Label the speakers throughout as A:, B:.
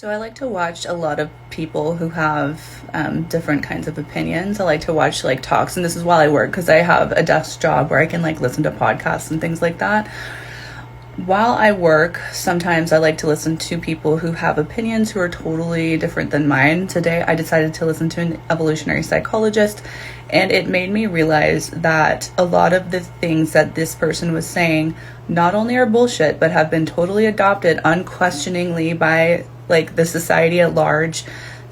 A: So I like to watch a lot of people who have different kinds of opinions. I like to watch like talks, and this is while I work because I have a desk job where I can like listen to podcasts and things like that. While I work, sometimes I like to listen to people who have opinions who are totally different than mine. Today, I decided to listen to an evolutionary psychologist, and it made me realize that a lot of the things that this person was saying not only are bullshit, but have been totally adopted unquestioningly by like the society at large,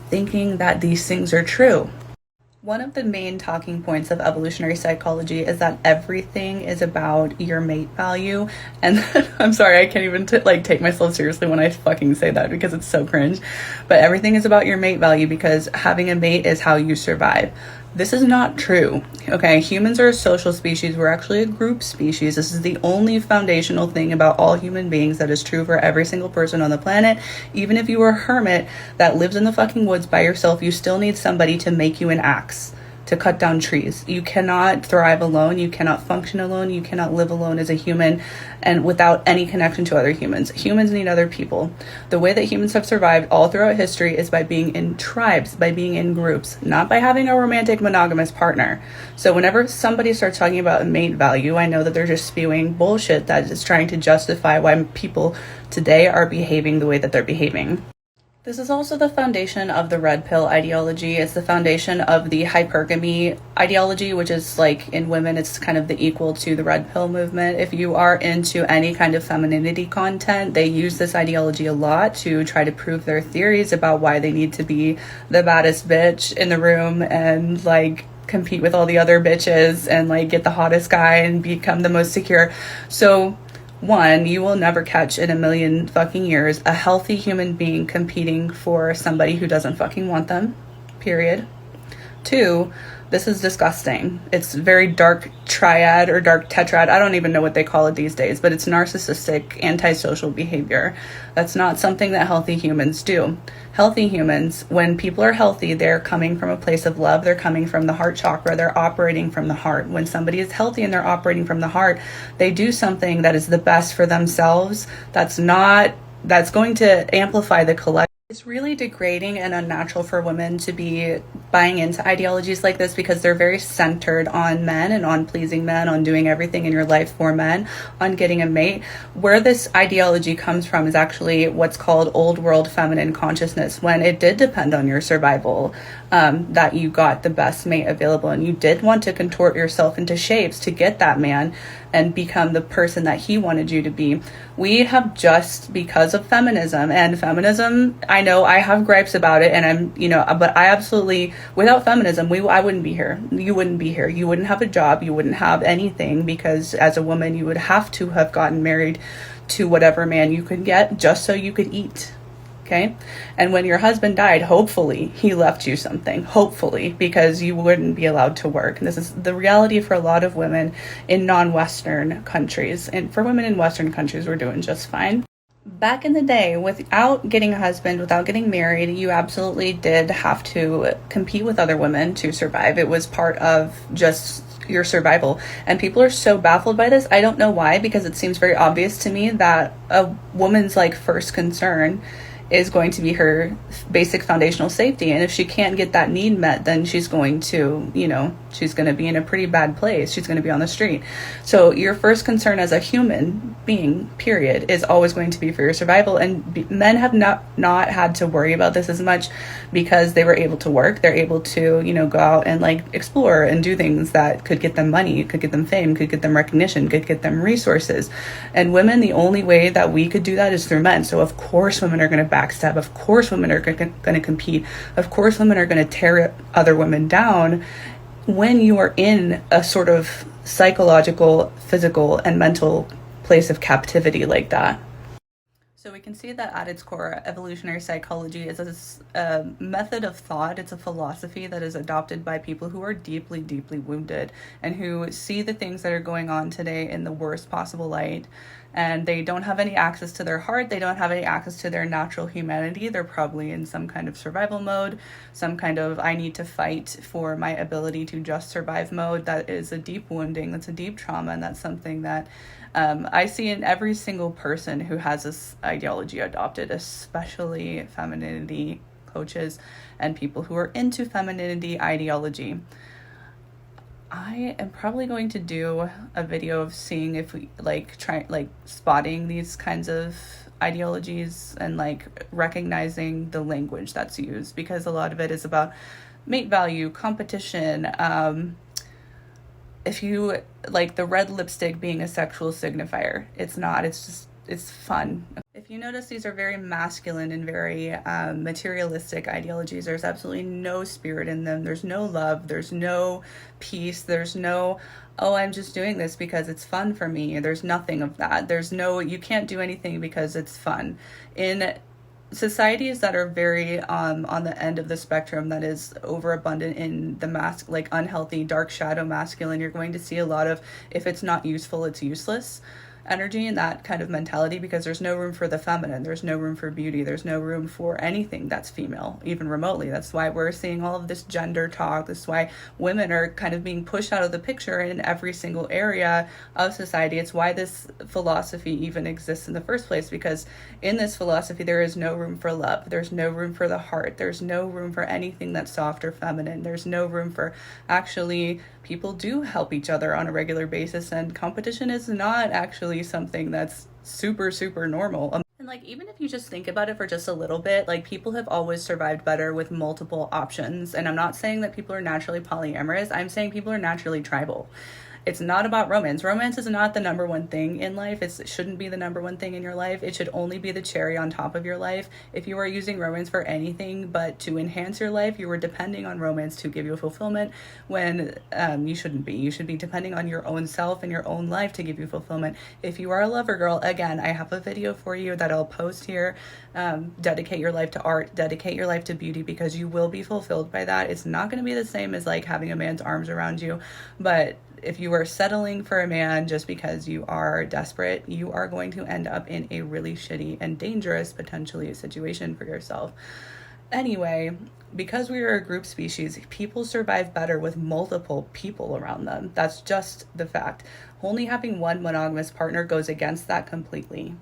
A: thinking that these things are true. One of the main talking points of evolutionary psychology is that everything is about your mate value. And I'm sorry, I can't even take myself seriously when I fucking say that because it's so cringe. But everything is about your mate value because having a mate is how you survive. This is not true. Okay, humans are a social species. We're actually a group species. This is the only foundational thing about all human beings that is true for every single person on the planet. Even if you are a hermit that lives in the fucking woods by yourself, you still need somebody to make you an axe to cut down trees. You cannot thrive alone. You cannot function alone. You cannot live alone as a human and without any connection to other humans. Humans need other people. The way that humans have survived all throughout history is by being in tribes, by being in groups, not by having a romantic monogamous partner. So whenever somebody starts talking about mate value, I know that they're just spewing bullshit that is trying to justify why people today are behaving the way that they're behaving. This is also the foundation of the red pill ideology. It's the foundation of the hypergamy ideology, which is like in women, it's kind of the equal to the red pill movement. If you are into any kind of femininity content, they use this ideology a lot to try to prove their theories about why they need to be the baddest bitch in the room and like compete with all the other bitches and like get the hottest guy and become the most secure. So one, you will never catch in a million fucking years a healthy human being competing for somebody who doesn't fucking want them, period. Two, this is disgusting. It's very dark triad or dark tetrad. I don't even know what they call it these days, but it's narcissistic, antisocial behavior. That's not something that healthy humans do. Healthy humans, when people are healthy, they're coming from a place of love. They're coming from the heart chakra. They're operating from the heart. When somebody is healthy and they're operating from the heart, they do something that is the best for themselves. That's going to amplify the collective. It's really degrading and unnatural for women to be buying into ideologies like this because they're very centered on men and on pleasing men, on doing everything in your life for men, on getting a mate. Where this ideology comes from is actually what's called old world feminine consciousness, when it did depend on your survival, that you got the best mate available and you did want to contort yourself into shapes to get that man and become the person that he wanted you to be. We have just, because of feminism, and feminism, I know I have gripes about it, and but I absolutely, without feminism, I wouldn't be here. You wouldn't be here. You wouldn't have a job. You wouldn't have anything, because as a woman, you would have to have gotten married to whatever man you could get just so you could eat. Okay. And when your husband died, hopefully he left you something, hopefully, because you wouldn't be allowed to work. And this is the reality for a lot of women in non-Western countries. And for women in Western countries, we're doing just fine. Back in the day, without getting a husband, without getting married, you absolutely did have to compete with other women to survive. It was part of just your survival. And people are so baffled by this. I don't know why, because it seems very obvious to me that a woman's like first concern is going to be her basic foundational safety. And if she can't get that need met, then she's going to, she's going to be in a pretty bad place. She's going to be on the street. So your first concern as a human being, period, is always going to be for your survival. And men have not had to worry about this as much because they were able to work. They're able to, go out and like explore and do things that could get them money, could get them fame, could get them recognition, could get them resources. And women, the only way that we could do that is through men. So of course women are going to backstab. Of course women are going to compete. Of course women are going to tear other women down when you are in a sort of psychological, physical, and mental place of captivity like that. So we can see that at its core, evolutionary psychology is a method of thought. It's a philosophy that is adopted by people who are deeply, deeply wounded and who see the things that are going on today in the worst possible light. And they don't have any access to their heart. They don't have any access to their natural humanity. They're probably in some kind of survival mode, some kind of I need to fight for my ability to just survive mode. That is a deep wounding. That's a deep trauma. And that's something that I see in every single person who has this ideology adopted, especially femininity coaches and people who are into femininity ideology. I am probably going to do a video of seeing if we spotting these kinds of ideologies and like recognizing the language that's used, because a lot of it is about mate value, competition. If you like the red lipstick being a sexual signifier, it's not. It's fun. If you notice, these are very masculine and very materialistic ideologies. There's absolutely no spirit in them. There's no love. There's no peace. There's no, oh, I'm just doing this because it's fun for me. There's nothing of that. You can't do anything because it's fun. In societies that are very on the end of the spectrum, that is overabundant in the unhealthy dark shadow masculine, you're going to see a lot of, if it's not useful, it's useless energy and that kind of mentality, because there's no room for the feminine, there's no room for beauty, there's no room for anything that's female, even remotely. That's why we're seeing all of this gender talk. This is why women are kind of being pushed out of the picture in every single area of society. It's why this philosophy even exists in the first place, because in this philosophy there is no room for love, there's no room for the heart, there's no room for anything that's soft or feminine, there's no room for actually people do help each other on a regular basis, and competition is not actually something that's super, super normal. And like, even if you just think about it for just a little bit, like, people have always survived better with multiple options. And I'm not saying that people are naturally polyamorous. I'm saying people are naturally tribal. It's not about romance. Romance is not the number one thing in life. It shouldn't be the number one thing in your life. It should only be the cherry on top of your life. If you are using romance for anything but to enhance your life, you are depending on romance to give you fulfillment, when you shouldn't be. You should be depending on your own self and your own life to give you fulfillment. If you are a lover girl, again, I have a video for you that I'll post here. Dedicate your life to art, dedicate your life to beauty, because you will be fulfilled by that. It's not going to be the same as like having a man's arms around you, but if you are settling for a man just because you are desperate, you are going to end up in a really shitty and dangerous, potentially, situation for yourself. Anyway, because we are a group species, people survive better with multiple people around them. That's just the fact. Only having one monogamous partner goes against that completely.